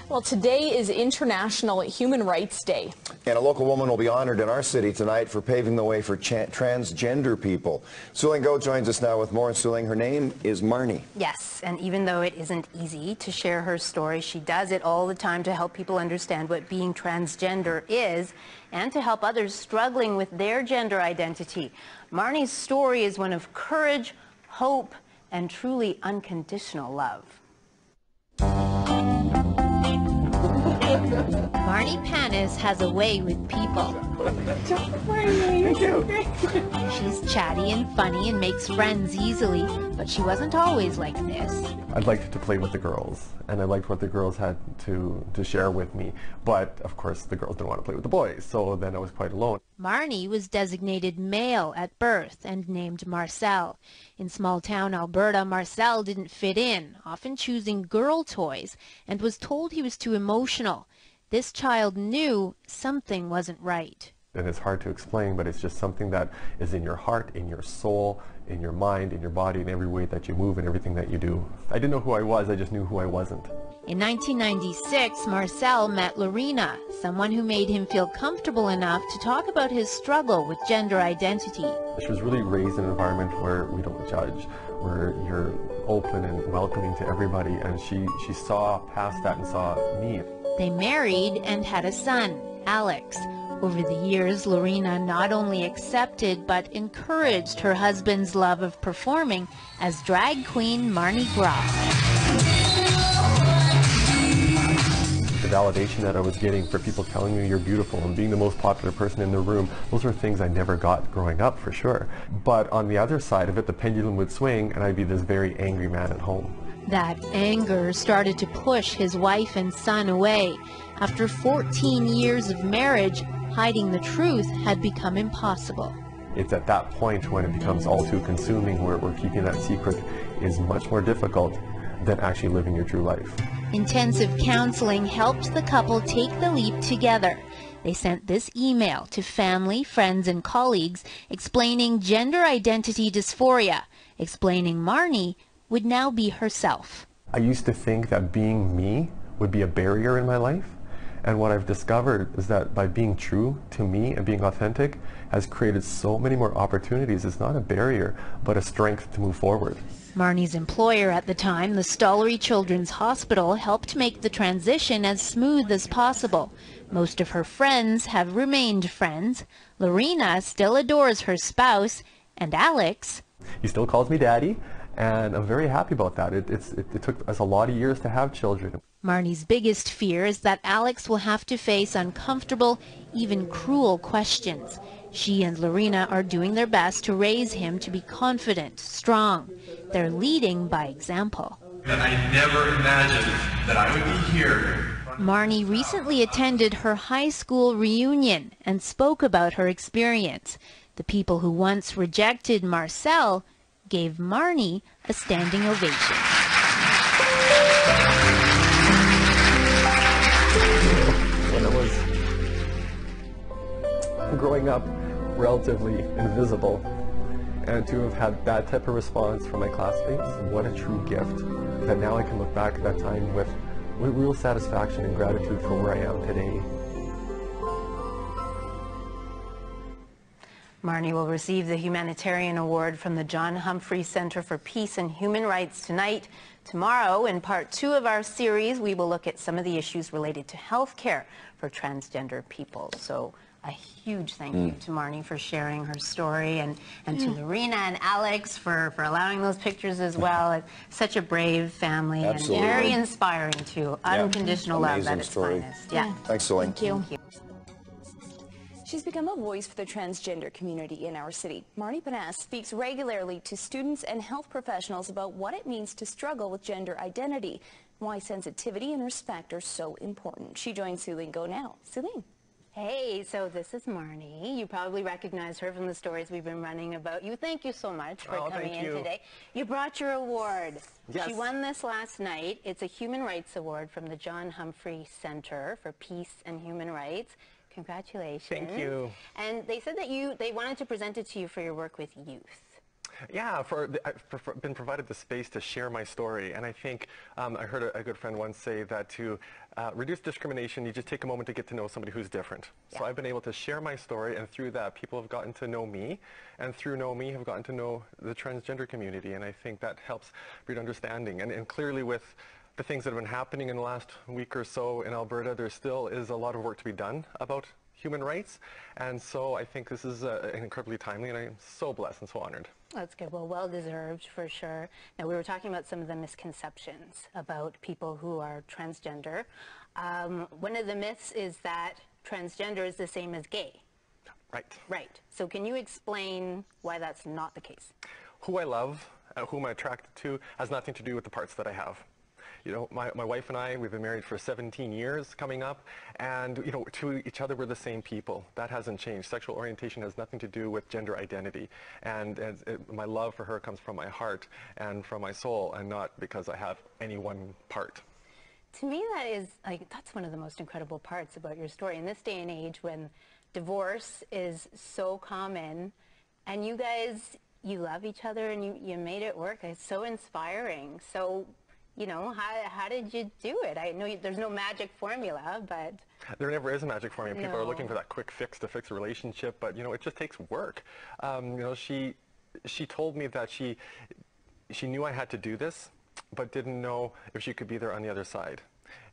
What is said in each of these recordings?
Well, today is International Human Rights Day. And a local woman will be honored in our city tonight for paving the way for transgender people. Su-Ling joins us now with more. Su-Ling, her name is Marni. Yes, and even though it isn't easy to share her story, she does it all the time to help people understand what being transgender is and to help others struggling with their gender identity. Marni's story is one of courage, hope, and truly unconditional love. Marni Panas has a way with people. Thank you. She's chatty and funny and makes friends easily, but she wasn't always like this. I liked to play with the girls, and I liked what the girls had to share with me. But, of course, the girls didn't want to play with the boys, so then I was quite alone. Marni was designated male at birth and named Marcel. In small-town Alberta, Marcel didn't fit in, often choosing girl toys, and was told he was too emotional. This child knew something wasn't right. And it's hard to explain, but it's just something that is in your heart, in your soul, in your mind, in your body, in every way that you move and everything that you do. I didn't know who I was, I just knew who I wasn't. In 1996, Marcel met Laurina, someone who made him feel comfortable enough to talk about his struggle with gender identity. She was really raised in an environment where we don't judge, where you're open and welcoming to everybody, and she saw past that and saw me. They married and had a son, Alex. Over the years, Laurina not only accepted but encouraged her husband's love of performing as drag queen Mcbride. The validation that I was getting for people telling me you're beautiful and being the most popular person in the room, those were things I never got growing up, for sure. But on the other side of it, the pendulum would swing and I'd be this very angry man at home. That anger started to push his wife and son away. After 14 years of marriage, hiding the truth had become impossible. It's at that point when it becomes all too consuming, where keeping that secret is much more difficult than actually living your true life. Intensive counseling helped the couple take the leap together. They sent this email to family, friends, and colleagues explaining gender identity dysphoria, explaining Marni would now be herself. I used to think that being me would be a barrier in my life, and what I've discovered is that by being true to me and being authentic has created so many more opportunities. It's not a barrier, but a strength to move forward. Marni's employer at the time, the Stollery Children's Hospital, helped make the transition as smooth as possible. Most of her friends have remained friends. Laurina still adores her spouse, and Alex. He still calls me daddy, and I'm very happy about that. It took us a lot of years to have children. Marni's biggest fear is that Alex will have to face uncomfortable, even cruel questions. She and Laurina are doing their best to raise him to be confident, strong. They're leading by example. I never imagined that I would be here. Marni recently attended her high school reunion and spoke about her experience. The people who once rejected Marcel gave Marni a standing ovation. When I was growing up relatively invisible, and to have had that type of response from my classmates, what a true gift, that now I can look back at that time with real satisfaction and gratitude for where I am today. Marni will receive the Humanitarian Award from the John Humphrey Centre for Peace and Human Rights tonight. Tomorrow, in part 2 of our series, we will look at some of the issues related to health care for transgender people. So a huge thank you to Marni for sharing her story, and to Laurina and Alex for allowing those pictures as well. Such a brave family. Absolutely. And very inspiring too. Unconditional love at its finest. Yeah. Thanks, Su-Ling. Thank you. She's become a voice for the transgender community in our city. Marni Panas speaks regularly to students and health professionals about what it means to struggle with gender identity, why sensitivity and respect are so important. She joins Su-Ling now. Su-Ling. Hey, so this is Marni. You probably recognize her from the stories we've been running about you. Thank you so much for coming in today. You brought your award. Yes. She won this last night. It's a Human Rights Award from the John Humphrey Centre for Peace and Human Rights. Congratulations. Thank you. And they said that they wanted to present it to you for your work with youth. Yeah, I've been provided the space to share my story, and I think I heard a good friend once say that to reduce discrimination, you just take a moment to get to know somebody who's different. Yeah. So I've been able to share my story, and through that, people have gotten to know me, and through know me, have gotten to know the transgender community, and I think that helps breed understanding. And clearly, with the things that have been happening in the last week or so in Alberta, there still is a lot of work to be done about human rights, and so I think this is incredibly timely, and I'm so blessed and so honored. That's good. Well, well-deserved for sure. Now, we were talking about some of the misconceptions about people who are transgender. One of the myths is that transgender is the same as gay. Right. Right. So can you explain why that's not the case? Who I love, who I'm attracted to, has nothing to do with the parts that I have. You know, my wife and I, we've been married for 17 years coming up, and, you know, to each other, we're the same people. That hasn't changed. Sexual orientation has nothing to do with gender identity. And my love for her comes from my heart and from my soul, and not because I have any one part. To me, that's one of the most incredible parts about your story. In this day and age when divorce is so common, and you guys, you love each other and you made it work. It's so inspiring. So, you know, how did you do it? I know there's no magic formula, but... There never is a magic formula. People are looking for that quick fix to fix a relationship, but, you know, it just takes work. You know, she told me that she knew I had to do this, but didn't know if she could be there on the other side.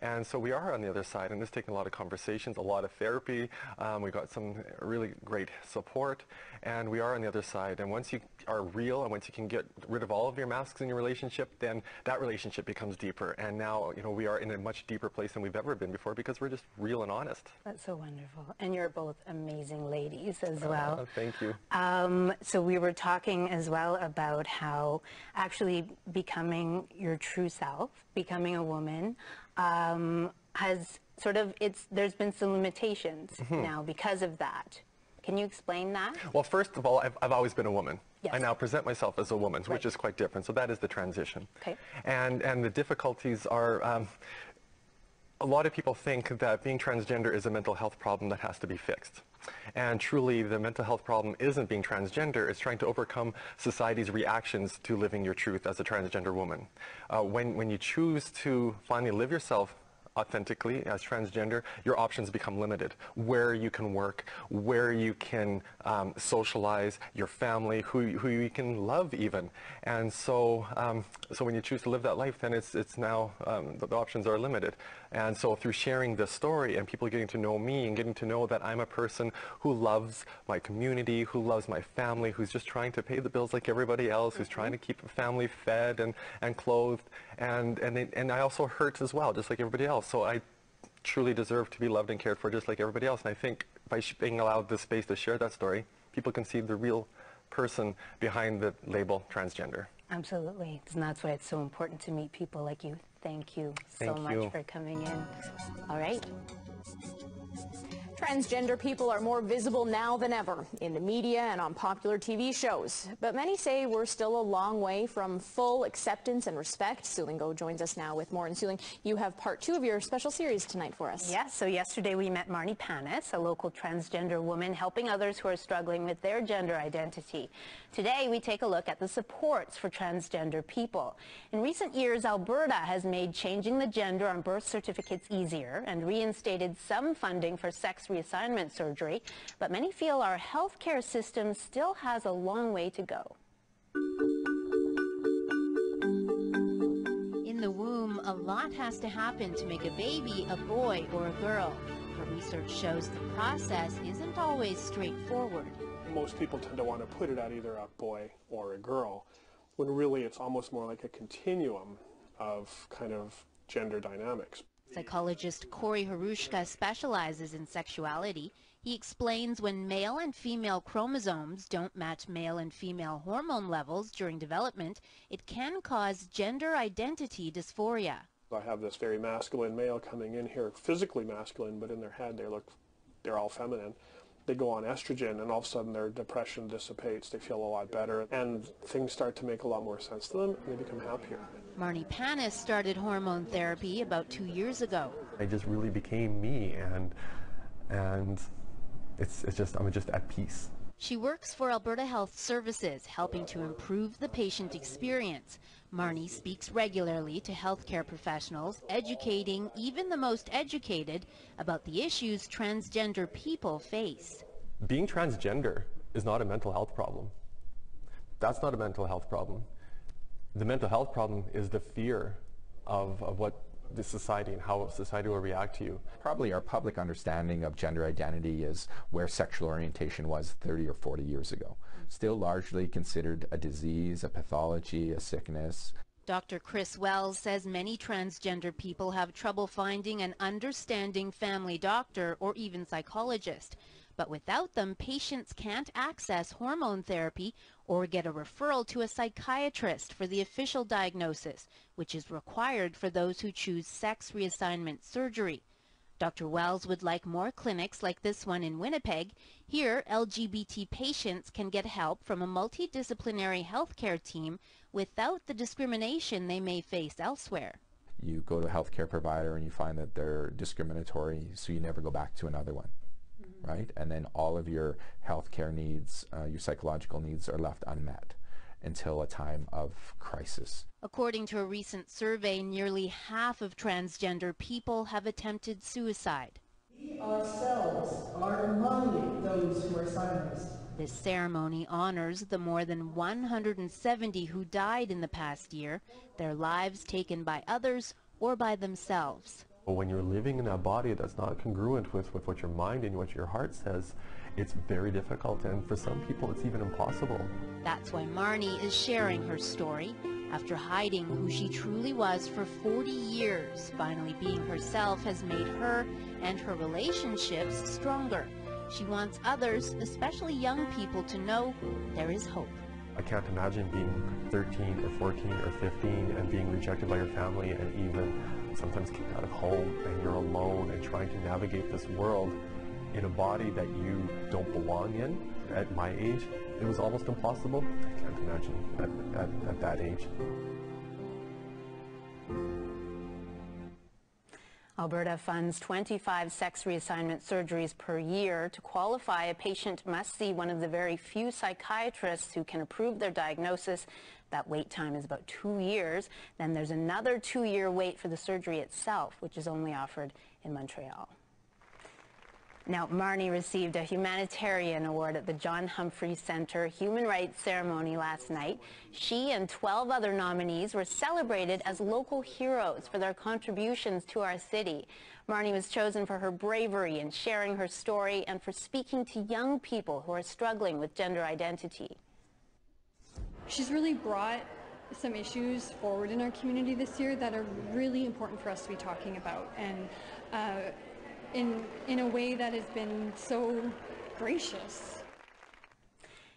And so we are on the other side, and it's taken a lot of conversations, a lot of therapy. We got some really great support, and we are on the other side. And once you are real, and once you can get rid of all of your masks in your relationship, then that relationship becomes deeper. And now, you know, we are in a much deeper place than we've ever been before because we're just real and honest. That's so wonderful. And you're both amazing ladies as well. Thank you. So we were talking as well about how actually becoming your true self, becoming a woman, has sort of, there's been some limitations now because of that. Can you explain that? Well, first of all, I've always been a woman. Yes. I now present myself as a woman, which is quite different. So that is the transition. Okay. And the difficulties are, a lot of people think that being transgender is a mental health problem that has to be fixed. And truly, the mental health problem isn't being transgender, it's trying to overcome society's reactions to living your truth as a transgender woman. When you choose to finally live yourself authentically as transgender, your options become limited. Where you can work, where you can socialize, your family, who you can love even. And so so when you choose to live that life, then it's now the options are limited. And so through sharing this story and people getting to know me and getting to know that I'm a person who loves my community, who loves my family, who's just trying to pay the bills like everybody else, who's trying to keep a family fed and clothed, and I also hurt as well, just like everybody else. So I truly deserve to be loved and cared for just like everybody else. And I think by being allowed this space to share that story, people can see the real person behind the label transgender. Absolutely. And that's why it's so important to meet people like you. Thank you so much for coming in. All right. Transgender people are more visible now than ever in the media and on popular TV shows. But many say we're still a long way from full acceptance and respect. Su-Ling joins us now with more. And Su-Ling, you have part 2 of your special series tonight for us. Yes, so yesterday we met Marni Panas, a local transgender woman helping others who are struggling with their gender identity. Today we take a look at the supports for transgender people. In recent years, Alberta has made changing the gender on birth certificates easier and reinstated some funding for sex reassignment surgery, but many feel our healthcare system still has a long way to go. In the womb, a lot has to happen to make a baby a boy or a girl. But research shows the process isn't always straightforward. Most people tend to want to put it at either a boy or a girl, when really it's almost more like a continuum of kind of gender dynamics. Psychologist Cory Hrushka specializes in sexuality. He explains when male and female chromosomes don't match male and female hormone levels during development, it can cause gender identity dysphoria. I have this very masculine male coming in here, physically masculine, but in their head they're all feminine. They go on estrogen and all of a sudden their depression dissipates, they feel a lot better, and things start to make a lot more sense to them, and they become happier. Marni Panas started hormone therapy about 2 years ago. I just really became me, and I'm just at peace. She works for Alberta Health Services, helping to improve the patient experience. Marni speaks regularly to healthcare professionals, educating even the most educated about the issues transgender people face. Being transgender is not a mental health problem. That's not a mental health problem. The mental health problem is the fear of what the society and how society will react to you. Probably our public understanding of gender identity is where sexual orientation was 30 or 40 years ago. Still largely considered a disease, a pathology, a sickness. Dr. Chris Wells says many transgender people have trouble finding an understanding family doctor or even psychologist. But without them, patients can't access hormone therapy or get a referral to a psychiatrist for the official diagnosis, which is required for those who choose sex reassignment surgery. Dr. Wells would like more clinics like this one in Winnipeg. Here, LGBT patients can get help from a multidisciplinary healthcare team without the discrimination they may face elsewhere. You go to a healthcare provider and you find that they're discriminatory, so you never go back to another one. Right? And then all of your healthcare needs, your psychological needs are left unmet until a time of crisis. According to a recent survey, nearly half of transgender people have attempted suicide. We ourselves are among those who are silenced. This ceremony honors the more than 170 who died in the past year, their lives taken by others or by themselves. When you're living in a body that's not congruent with what your mind and what your heart says, it's very difficult, and for some people it's even impossible. That's why Marni is sharing her story. After hiding who she truly was for 40 years, finally being herself has made her and her relationships stronger. She wants others, especially young people, to know there is hope. I can't imagine being 13 or 14 or 15 and being rejected by your family and even sometimes kicked out of home, and you're alone and trying to navigate this world in a body that you don't belong in. At my age, it was almost impossible. I can't imagine at that age. Alberta funds 25 sex reassignment surgeries per year. To qualify, a patient must see one of the very few psychiatrists who can approve their diagnosis. That wait time is about 2 years. Then there's another 2-year wait for the surgery itself, which is only offered in Montreal. Now, Marni received a humanitarian award at the John Humphrey Centre Human Rights ceremony last night. She and 12 other nominees were celebrated as local heroes for their contributions to our city. Marni was chosen for her bravery in sharing her story and for speaking to young people who are struggling with gender identity. She's really brought some issues forward in our community this year that are really important for us to be talking about, and in a way that has been so gracious.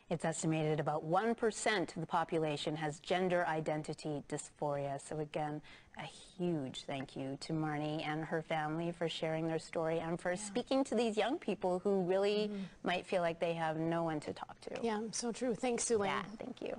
It's estimated about 1% of the population has gender identity dysphoria. So again, a huge thank you to Marni and her family for sharing their story and for speaking to these young people who really might feel like they have no one to talk to. Yeah, so true. Thanks, Su-Ling. Yeah, thank you.